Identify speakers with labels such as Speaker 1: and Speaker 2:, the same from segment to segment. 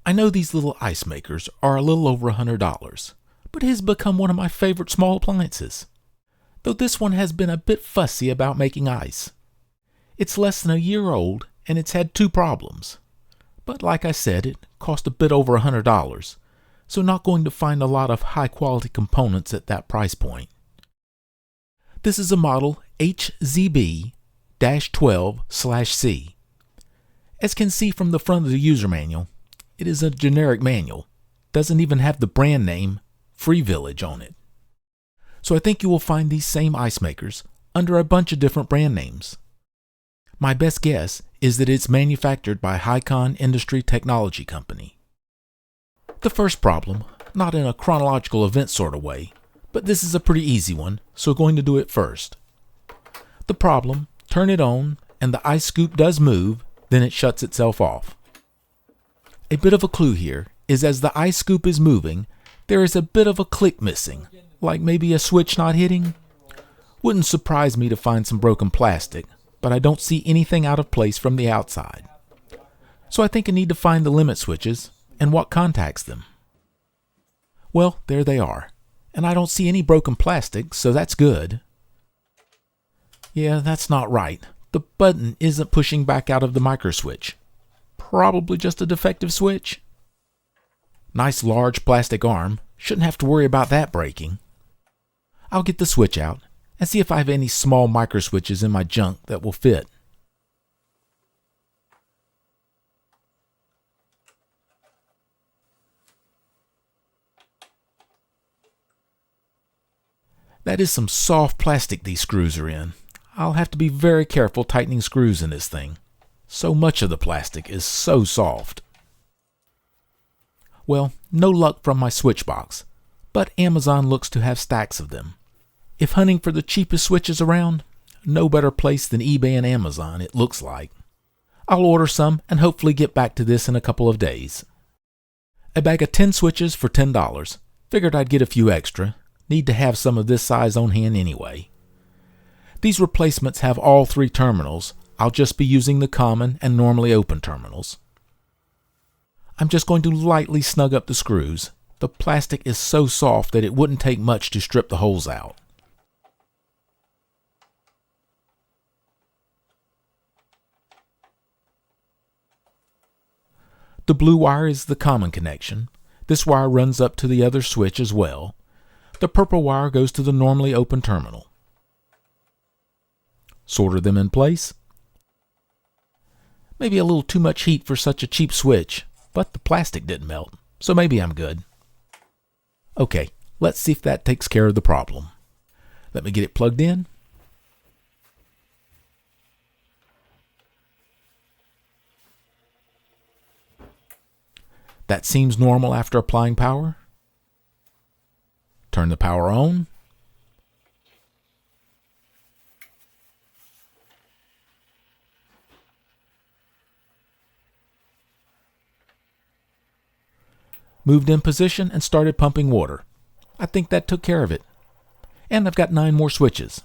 Speaker 1: I know these little ice makers are a little over $100, but it has become one of my favorite small appliances. Though this one has been a bit fussy about making ice. It's less than a year old and it's had two problems. But like I said, it cost a bit over $100, so not going to find a lot of high quality components at that price point. This is a model HZB-12/C. As can see from the front of the user manual, it is a generic manual, doesn't even have the brand name Free Village on it. So I think you will find these same ice makers under a bunch of different brand names. My best guess is that it's manufactured by Hicon Industry Technology Company. The first problem, not in a chronological event sort of way, but this is a pretty easy one, so going to do it first. The problem, turn it on, and the ice scoop does move, then it shuts itself off. A bit of a clue here is as the ice scoop is moving, there is a bit of a click missing, like maybe a switch not hitting. Wouldn't surprise me to find some broken plastic, but I don't see anything out of place from the outside. So I think I need to find the limit switches and what contacts them. Well, there they are, and I don't see any broken plastic, so that's good. Yeah, that's not right. The button isn't pushing back out of the micro switch. Probably just a defective switch. Nice large plastic arm, shouldn't have to worry about that breaking. I'll get the switch out and see if I have any small micro switches in my junk that will fit. That is some soft plastic these screws are in. I'll have to be very careful tightening screws in this thing. So much of the plastic is so soft. Well, no luck from my switch box, but Amazon looks to have stacks of them. If hunting for the cheapest switches around, no better place than eBay and Amazon, it looks like. I'll order some and hopefully get back to this in a couple of days. A bag of 10 switches for $10. Figured I'd get a few extra. Need to have some of this size on hand anyway. These replacements have all 3 terminals. I'll just be using the common and normally open terminals. I'm just going to lightly snug up the screws. The plastic is so soft that it wouldn't take much to strip the holes out. The blue wire is the common connection. This wire runs up to the other switch as well. The purple wire goes to the normally open terminal. Solder them in place. Maybe a little too much heat for such a cheap switch, but the plastic didn't melt, so maybe I'm good. Okay, let's see if that takes care of the problem. Let me get it plugged in. That seems normal after applying power. Turn the power on. Moved in position and started pumping water. I think that took care of it. And I've got 9 more switches.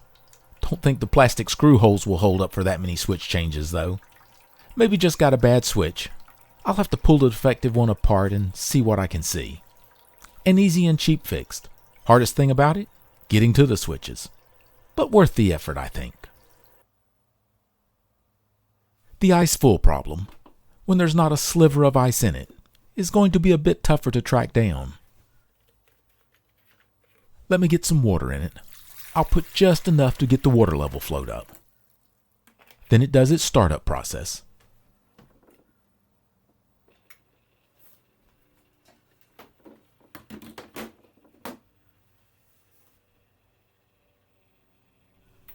Speaker 1: Don't think the plastic screw holes will hold up for that many switch changes though. Maybe just got a bad switch. I'll have to pull the defective one apart and see what I can see. An easy and cheap fix. Hardest thing about it? Getting to the switches. But worth the effort, I think. The ice full problem, when there's not a sliver of ice in it, is going to be a bit tougher to track down. Let me get some water in it. I'll put just enough to get the water level float up. Then it does its startup process.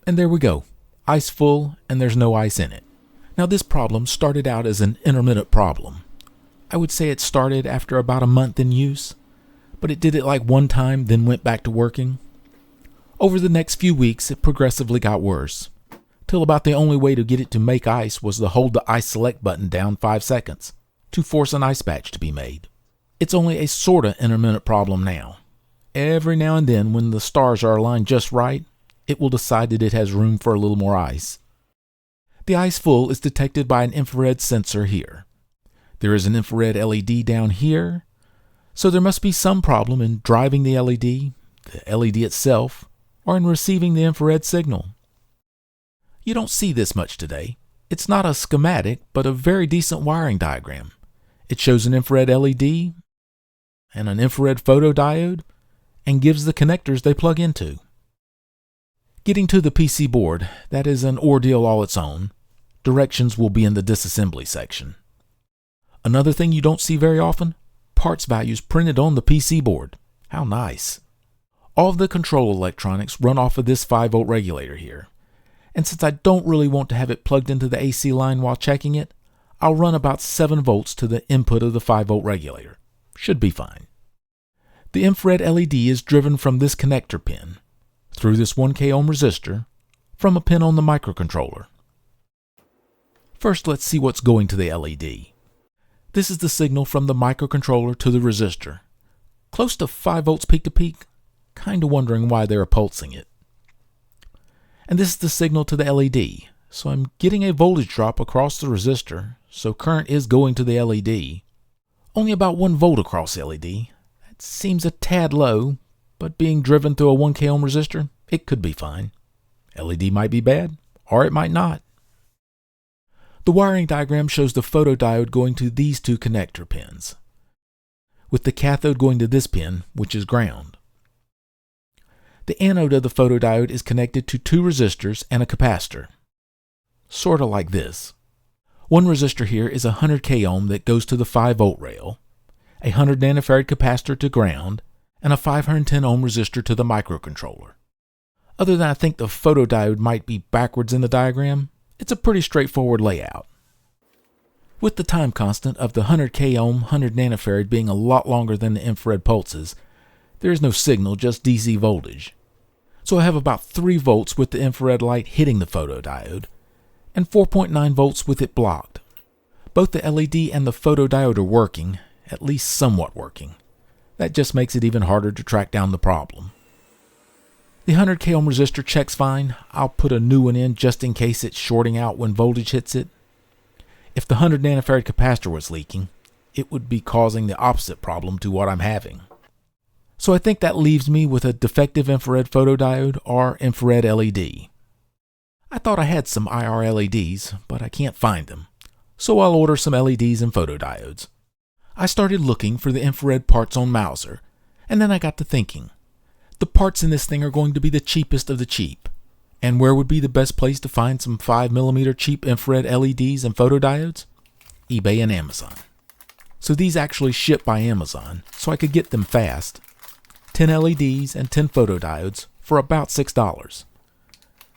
Speaker 1: And there we go. Ice full and there's no ice in it. Now this problem started out as an intermittent problem. I would say it started after about a month in use, but it did it like one time then went back to working. Over the next few weeks it progressively got worse, till about the only way to get it to make ice was to hold the ice select button down 5 seconds to force an ice batch to be made. It's only a sorta intermittent problem now. Every now and then when the stars are aligned just right, it will decide that it has room for a little more ice. The ice full is detected by an infrared sensor here. There is an infrared LED down here, so there must be some problem in driving the LED itself, or in receiving the infrared signal. You don't see this much today. It's not a schematic, but a very decent wiring diagram. It shows an infrared LED and an infrared photodiode, and gives the connectors they plug into. Getting to the PC board, that is an ordeal all its own. Directions will be in the disassembly section. Another thing you don't see very often, parts values printed on the PC board. How nice. All of the control electronics run off of this 5-volt regulator here. And since I don't really want to have it plugged into the AC line while checking it, I'll run about 7 volts to the input of the 5-volt regulator. Should be fine. The infrared LED is driven from this connector pin, through this 1K ohm resistor, from a pin on the microcontroller. First, let's see what's going to the LED. This is the signal from the microcontroller to the resistor. Close to 5 volts peak to peak, kinda wondering why they're pulsing it. And this is the signal to the LED, so I'm getting a voltage drop across the resistor, so current is going to the LED. Only about 1 volt across the LED. That seems a tad low, but being driven through a 1K ohm resistor, it could be fine. LED might be bad, or it might not. The wiring diagram shows the photodiode going to these 2 connector pins, with the cathode going to this pin, which is ground. The anode of the photodiode is connected to 2 resistors and a capacitor, sort of like this. One resistor here is a 100K ohm that goes to the 5-volt rail, a 100 nanofarad capacitor to ground, and a 510 ohm resistor to the microcontroller. Other than I think the photodiode might be backwards in the diagram, it's a pretty straightforward layout. With the time constant of the 100K ohm 100 nanofarad being a lot longer than the infrared pulses, there is no signal, just DC voltage. So I have about 3 volts with the infrared light hitting the photodiode, and 4.9 volts with it blocked. Both the LED and the photodiode are working, at least somewhat working. That just makes it even harder to track down the problem. The 100K ohm resistor checks fine. I'll put a new one in just in case it's shorting out when voltage hits it. If the 100 nanofarad capacitor was leaking, it would be causing the opposite problem to what I'm having. So I think that leaves me with a defective infrared photodiode or infrared LED. I thought I had some IR LEDs, but I can't find them. So I'll order some LEDs and photodiodes. I started looking for the infrared parts on Mouser, and then I got to thinking. The parts in this thing are going to be the cheapest of the cheap. And where would be the best place to find some 5mm cheap infrared LEDs and photodiodes? eBay and Amazon. So these actually ship by Amazon, so I could get them fast. 10 LEDs and 10 photodiodes for about $6.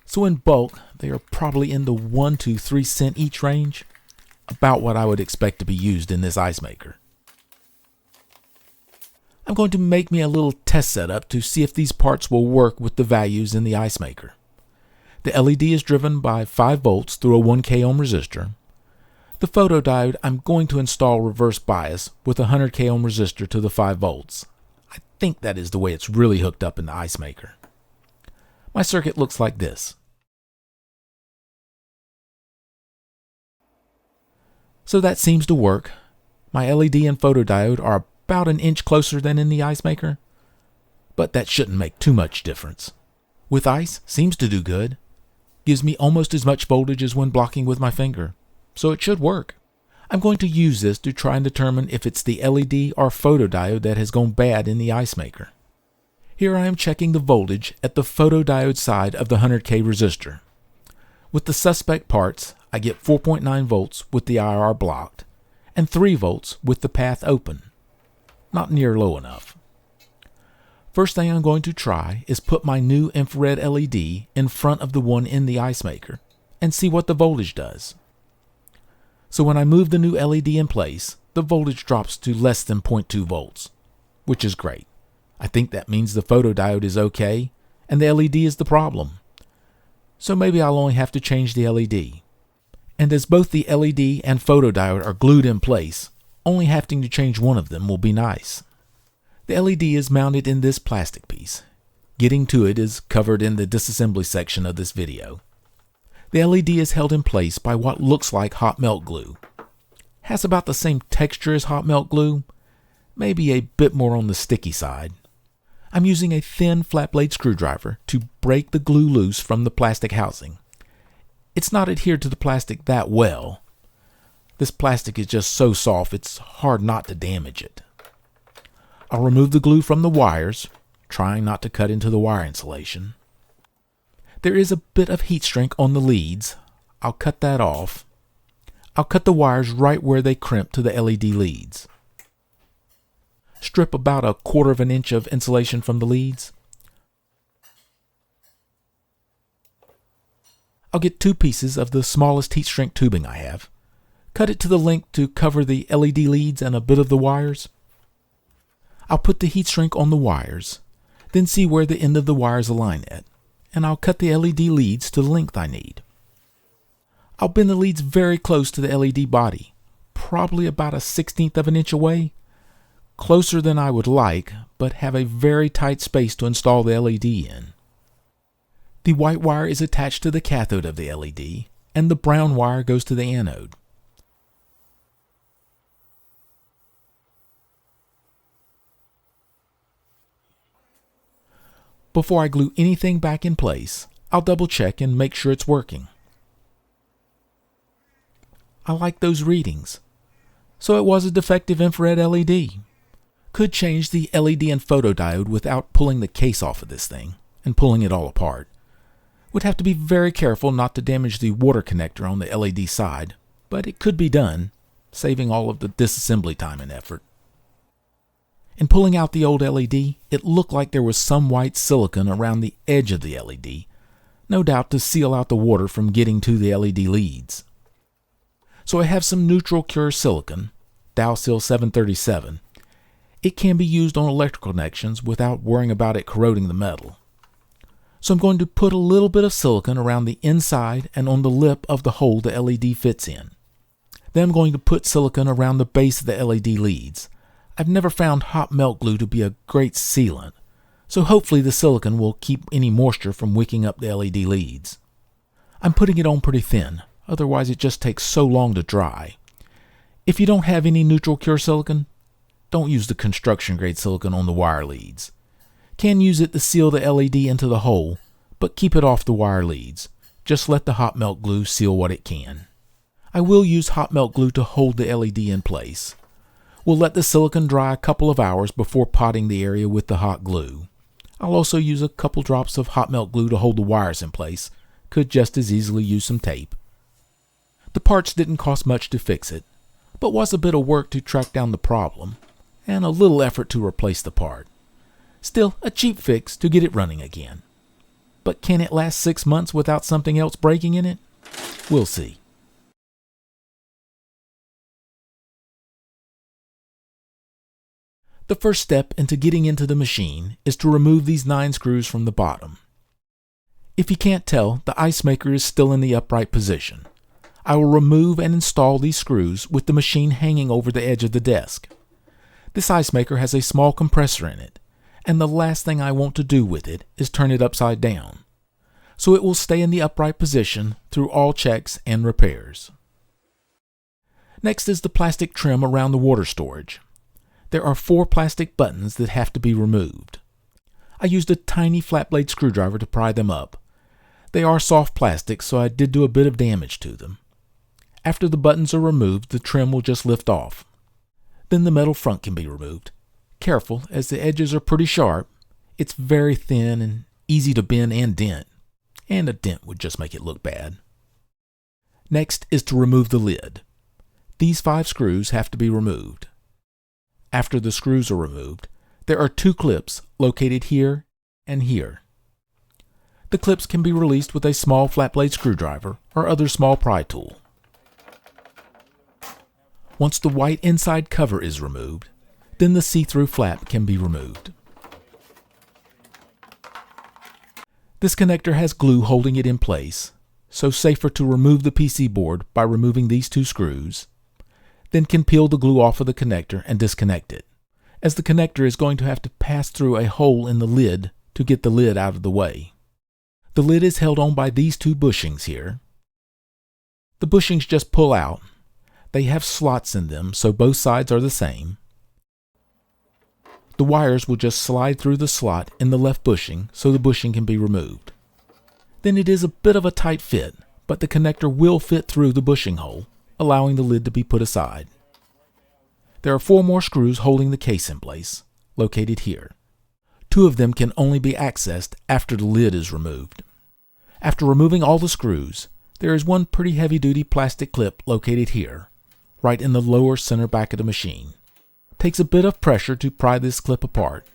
Speaker 1: So in bulk, they are probably in the 1 to 3 cent each range, about what I would expect to be used in this ice maker. I'm going to make me a little test setup to see if these parts will work with the values in the ice maker. The LED is driven by 5 volts through a 1K ohm resistor. The photodiode, I'm going to install reverse bias with a 100K ohm resistor to the 5 volts. I think that is the way it's really hooked up in the ice maker. My circuit looks like this. So that seems to work. My LED and photodiode are about an inch closer than in the ice maker, but that shouldn't make too much difference. With ice, seems to do good. Gives me almost as much voltage as when blocking with my finger, so it should work. I'm going to use this to try and determine if it's the LED or photodiode that has gone bad in the ice maker. Here I am checking the voltage at the photodiode side of the 100K resistor. With the suspect parts, I get 4.9 volts with the IR blocked, and 3 volts with the path open. Not near low enough. First thing I'm going to try is put my new infrared LED in front of the one in the ice maker and see what the voltage does. So when I move the new LED in place, the voltage drops to less than 0.2 volts, which is great. I think that means the photodiode is okay and the LED is the problem. So maybe I'll only have to change the LED. And as both the LED and photodiode are glued in place, only having to change one of them will be nice. The LED is mounted in this plastic piece. Getting to it is covered in the disassembly section of this video. The LED is held in place by what looks like hot melt glue. Has about the same texture as hot melt glue, maybe a bit more on the sticky side. I'm using a thin flat blade screwdriver to break the glue loose from the plastic housing. It's not adhered to the plastic that well. This plastic is just so soft it's hard not to damage it. I'll remove the glue from the wires, trying not to cut into the wire insulation. There is a bit of heat shrink on the leads. I'll cut that off. I'll cut the wires right where they crimp to the LED leads. Strip about 1/4 of an inch of insulation from the leads. I'll get 2 pieces of the smallest heat shrink tubing I have. Cut it to the length to cover the LED leads and a bit of the wires. I'll put the heat shrink on the wires, then see where the end of the wires align at, and I'll cut the LED leads to the length I need. I'll bend the leads very close to the LED body, probably about 1/16 of an inch away. Closer than I would like, but have a very tight space to install the LED in. The white wire is attached to the cathode of the LED, and the brown wire goes to the anode. Before I glue anything back in place, I'll double check and make sure it's working. I like those readings. So it was a defective infrared LED. Could change the LED and photodiode without pulling the case off of this thing and pulling it all apart. Would have to be very careful not to damage the water connector on the LED side, but it could be done, saving all of the disassembly time and effort. In pulling out the old LED, it looked like there was some white silicone around the edge of the LED, no doubt to seal out the water from getting to the LED leads. So I have some neutral cure silicone, Dowsil 737. It can be used on electrical connections without worrying about it corroding the metal. So I'm going to put a little bit of silicone around the inside and on the lip of the hole the LED fits in. Then I'm going to put silicone around the base of the LED leads. I've never found hot melt glue to be a great sealant, so hopefully the silicone will keep any moisture from wicking up the LED leads. I'm putting it on pretty thin, otherwise it just takes so long to dry. If you don't have any neutral cure silicone, don't use the construction grade silicone on the wire leads. Can use it to seal the LED into the hole, but keep it off the wire leads. Just let the hot melt glue seal what it can. I will use hot melt glue to hold the LED in place. We'll let the silicone dry a couple of hours before potting the area with the hot glue. I'll also use a couple drops of hot melt glue to hold the wires in place. Could just as easily use some tape. The parts didn't cost much to fix it, but was a bit of work to track down the problem, and a little effort to replace the part. Still, a cheap fix to get it running again. But can it last 6 months without something else breaking in it? We'll see. The first step into getting into the machine is to remove these 9 screws from the bottom. If you can't tell, the ice maker is still in the upright position. I will remove and install these screws with the machine hanging over the edge of the desk. This ice maker has a small compressor in it, and the last thing I want to do with it is turn it upside down. So it will stay in the upright position through all checks and repairs. Next is the plastic trim around the water storage. There are 4 plastic buttons that have to be removed. I used a tiny flat blade screwdriver to pry them up. They are soft plastic, so I did do a bit of damage to them. After the buttons are removed, the trim will just lift off. Then the metal front can be removed. Careful, as the edges are pretty sharp. It's very thin and easy to bend and dent, and a dent would just make it look bad. Next is to remove the lid. These 5 screws have to be removed. After the screws are removed, there are 2 clips located here and here. The clips can be released with a small flat blade screwdriver or other small pry tool. Once the white inside cover is removed, then the see-through flap can be removed. This connector has glue holding it in place, so safer to remove the PC board by removing these 2 screws, then can peel the glue off of the connector and disconnect it, as the connector is going to have to pass through a hole in the lid to get the lid out of the way. The lid is held on by these 2 bushings here. The bushings just pull out. They have slots in them, so both sides are the same. The wires will just slide through the slot in the left bushing so the bushing can be removed. Then it is a bit of a tight fit, but the connector will fit through the bushing hole, allowing the lid to be put aside. There are 4 more screws holding the case in place, located here. 2 of them can only be accessed after the lid is removed. After removing all the screws, there is one pretty heavy-duty plastic clip located here, right in the lower center back of the machine. It takes a bit of pressure to pry this clip apart.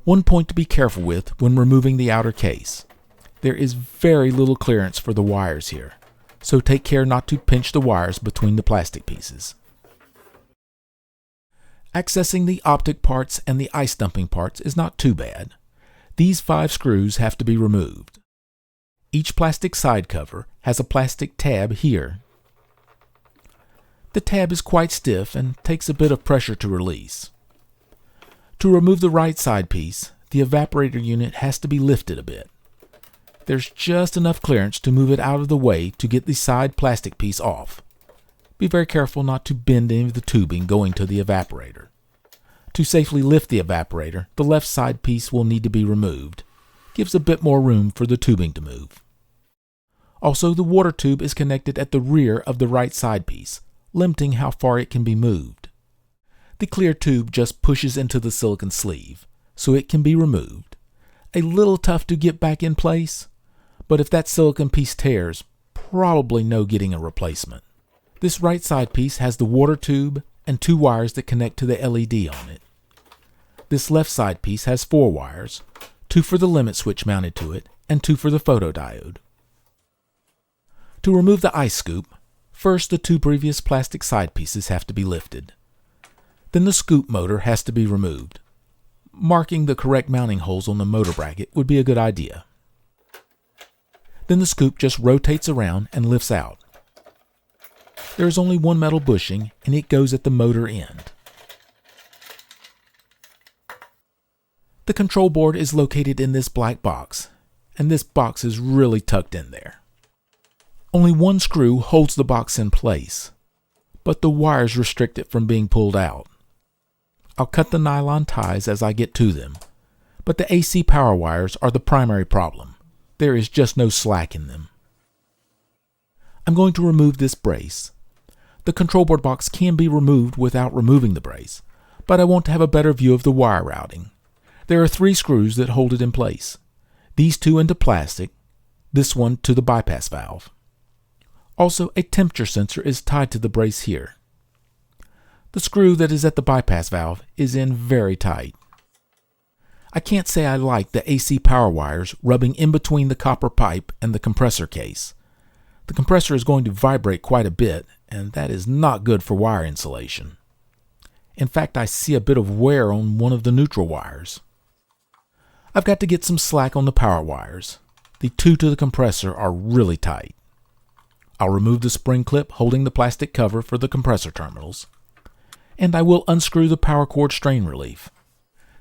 Speaker 1: One point to be careful with when removing the outer case. There is very little clearance for the wires here, so take care not to pinch the wires between the plastic pieces. Accessing the optic parts and the ice dumping parts is not too bad. These 5 screws have to be removed. Each plastic side cover has a plastic tab here. The tab is quite stiff and takes a bit of pressure to release. To remove the right side piece, the evaporator unit has to be lifted a bit. There's just enough clearance to move it out of the way to get the side plastic piece off. Be very careful not to bend any of the tubing going to the evaporator. To safely lift the evaporator, the left side piece will need to be removed. Gives a bit more room for the tubing to move. Also, the water tube is connected at the rear of the right side piece, limiting how far it can be moved. The clear tube just pushes into the silicone sleeve, so it can be removed. A little tough to get back in place, but if that silicone piece tears, probably no getting a replacement. This right side piece has the water tube and 2 wires that connect to the LED on it. This left side piece has 4 wires, 2 for the limit switch mounted to it, and 2 for the photodiode. To remove the ice scoop, first the 2 previous plastic side pieces have to be lifted. Then the scoop motor has to be removed. Marking the correct mounting holes on the motor bracket would be a good idea. Then the scoop just rotates around and lifts out. There is only 1 metal bushing, and it goes at the motor end. The control board is located in this black box, and this box is really tucked in there. Only 1 screw holds the box in place, but the wires restrict it from being pulled out. I'll cut the nylon ties as I get to them, but the AC power wires are the primary problem. There is just no slack in them. I'm going to remove this brace. The control board box can be removed without removing the brace, but I want to have a better view of the wire routing. There are 3 screws that hold it in place. These 2 into plastic, this one to the bypass valve. Also, a temperature sensor is tied to the brace here. The screw that is at the bypass valve is in very tight. I can't say I like the AC power wires rubbing in between the copper pipe and the compressor case. The compressor is going to vibrate quite a bit, and that is not good for wire insulation. In fact, I see a bit of wear on one of the neutral wires. I've got to get some slack on the power wires. The 2 to the compressor are really tight. I'll remove the spring clip holding the plastic cover for the compressor terminals. And I will unscrew the power cord strain relief.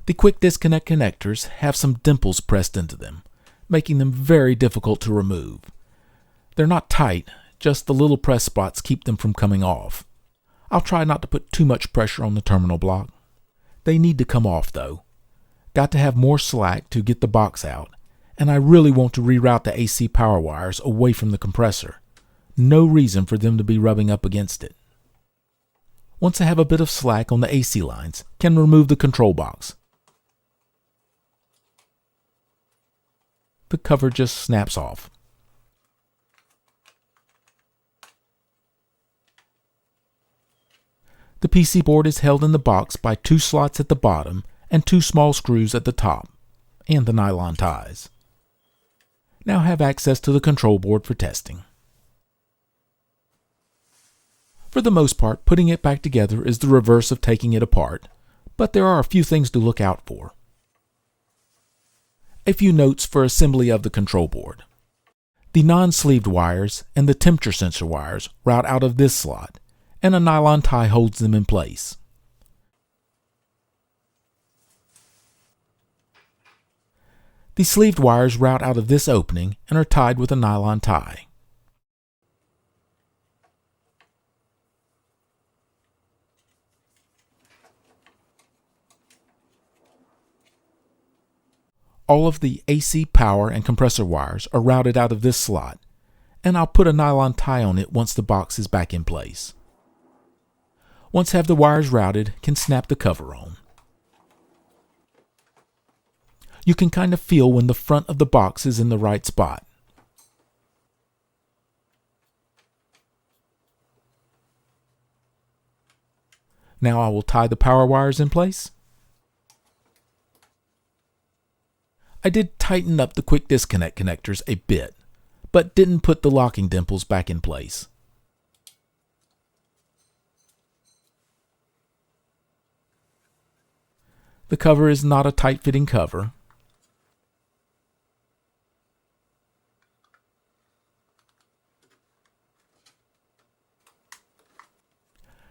Speaker 1: The quick disconnect connectors have some dimples pressed into them, making them very difficult to remove. They're not tight, just the little press spots keep them from coming off. I'll try not to put too much pressure on the terminal block. They need to come off though. Got to have more slack to get the box out, and I really want to reroute the AC power wires away from the compressor. No reason for them to be rubbing up against it. Once I have a bit of slack on the AC lines, can remove the control box. The cover just snaps off. The PC board is held in the box by 2 slots at the bottom and 2 small screws at the top, and the nylon ties. Now have access to the control board for testing. For the most part, putting it back together is the reverse of taking it apart, but there are a few things to look out for. A few notes for assembly of the control board. The non-sleeved wires and the temperature sensor wires route out of this slot, and a nylon tie holds them in place. The sleeved wires route out of this opening and are tied with a nylon tie. All of the AC power and compressor wires are routed out of this slot, and I'll put a nylon tie on it once the box is back in place. Once have the wires routed, can snap the cover on. You can kind of feel when the front of the box is in the right spot. Now I will tie the power wires in place. I did tighten up the quick disconnect connectors a bit, but didn't put the locking dimples back in place. The cover is not a tight-fitting cover.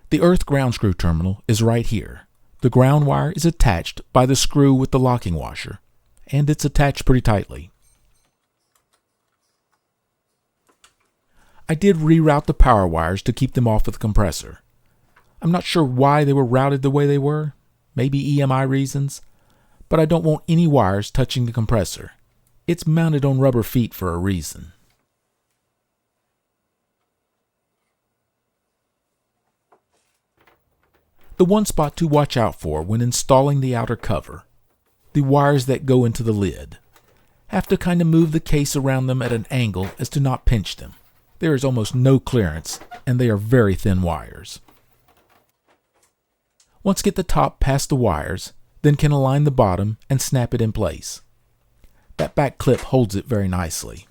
Speaker 1: The earth ground screw terminal is right here. The ground wire is attached by the screw with the locking washer, and it's attached pretty tightly. I did reroute the power wires to keep them off of the compressor. I'm not sure why they were routed the way they were, maybe EMI reasons, but I don't want any wires touching the compressor. It's mounted on rubber feet for a reason. The one spot to watch out for when installing the outer cover: the wires that go into the lid. Have to kind of move the case around them at an angle as to not pinch them. There is almost no clearance, and they are very thin wires. Once get the top past the wires, then can align the bottom and snap it in place. That back clip holds it very nicely.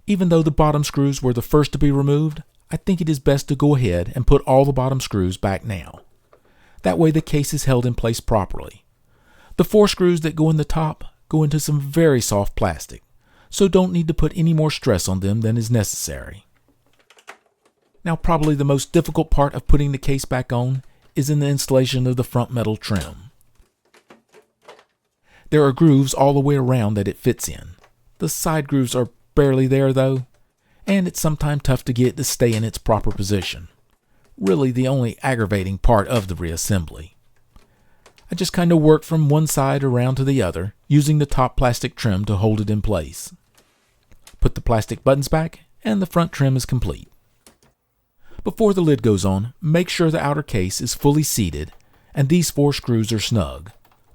Speaker 1: Even though the bottom screws were the first to be removed, I think it is best to go ahead and put all the bottom screws back now. That way the case is held in place properly. The 4 screws that go in the top go into some very soft plastic, so don't need to put any more stress on them than is necessary. Now probably the most difficult part of putting the case back on is in the installation of the front metal trim. There are grooves all the way around that it fits in. The side grooves are barely there though, and it's sometimes tough to get it to stay in its proper position. Really the only aggravating part of the reassembly. I just kind of work from one side around to the other, using the top plastic trim to hold it in place. Put the plastic buttons back, and the front trim is complete. Before the lid goes on, make sure the outer case is fully seated, and these 4 screws are snug.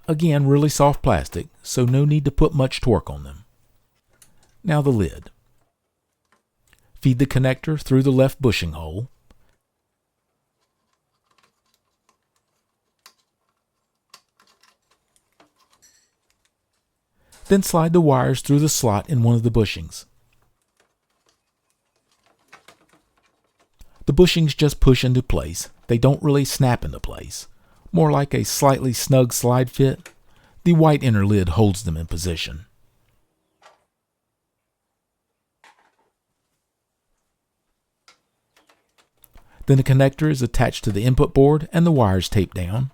Speaker 1: Again, really soft plastic, so no need to put much torque on them. Now the lid. Feed the connector through the left bushing hole. Then slide the wires through the slot in one of the bushings. The bushings just push into place. They don't really snap into place. More like a slightly snug slide fit. The white inner lid holds them in position. Then the connector is attached to the input board and the wires taped down.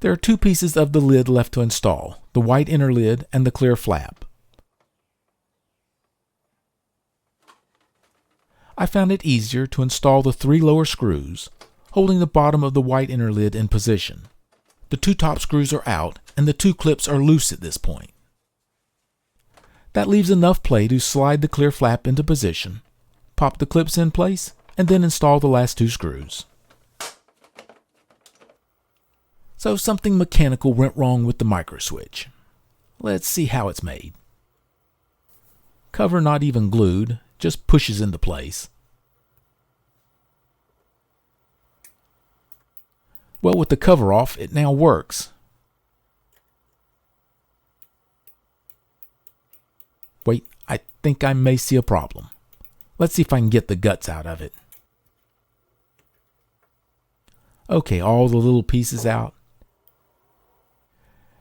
Speaker 1: There are 2 pieces of the lid left to install, the white inner lid and the clear flap. I found it easier to install the 3 lower screws, holding the bottom of the white inner lid in position. The 2 top screws are out and the 2 clips are loose at this point. That leaves enough play to slide the clear flap into position, pop the clips in place, and then install the last 2 screws. So something mechanical went wrong with the micro switch. Let's see how it's made. Cover not even glued, just pushes into place. Well, with the cover off, it now works. Wait, I think I may see a problem. Let's see if I can get the guts out of it. Okay, all the little pieces out.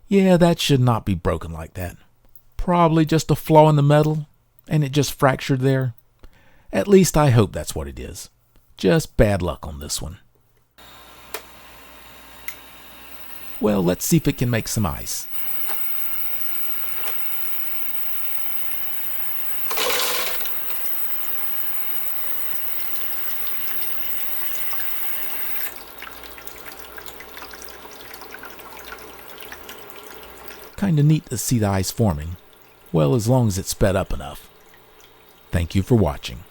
Speaker 1: Yeah, that should not be broken like that. Probably just a flaw in the metal, and it just fractured there. At least I hope that's what it is. Just bad luck on this one. Well, let's see if it can make some ice. Kinda neat to see the ice forming. Well, as long as it's sped up enough. Thank you for watching.